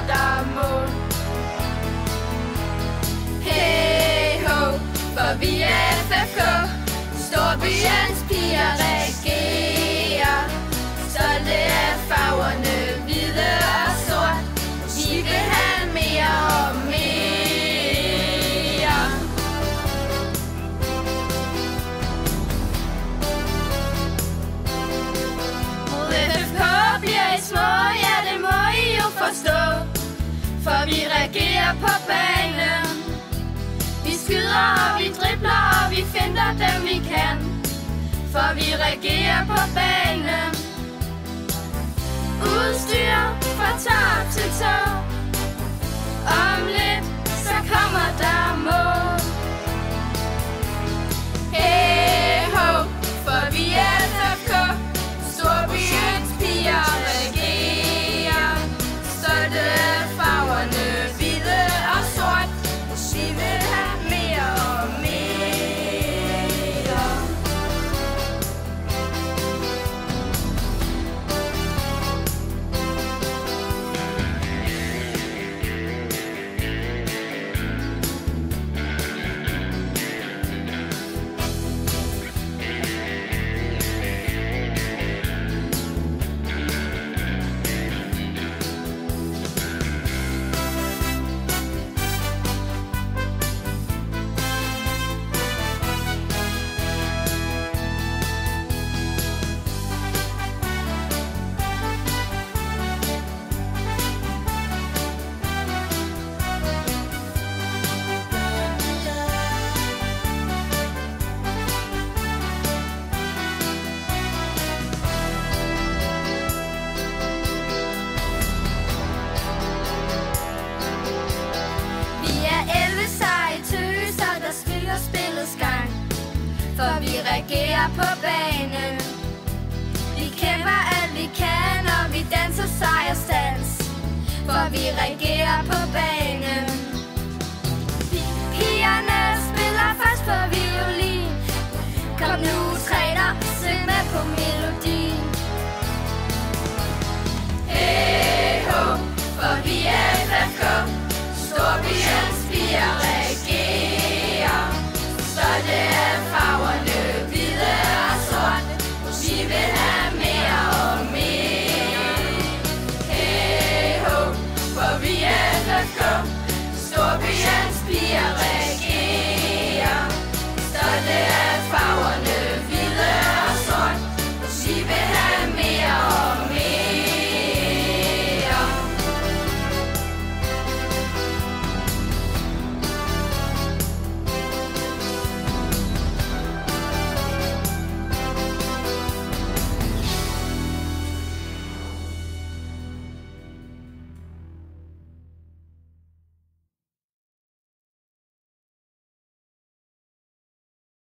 der er mål. Hey ho, for vi er FFK, storbyens piger regerer. Stolte af farverne, hvide og sort, vi vil have mere og mere. Mod FFK bliver I små, ja det må I jo forstå, for vi reagerer på banen. Vi skyder og vi dribler og vi finder dem vi kan, for vi reagerer på banen. Udstyr fra top til tå, om lidt så kommer der mål. Hey ho, for vi er FFK, storbyens piger reagerer. Stolte af farverne, hvide og sort, vi vil have mere og mere. For vi reagerer på banen. Vi kæmper alt vi kan, og vi danser sejrsdans, for vi reagerer på banen. Pigerne spiller først på violin. Kom nu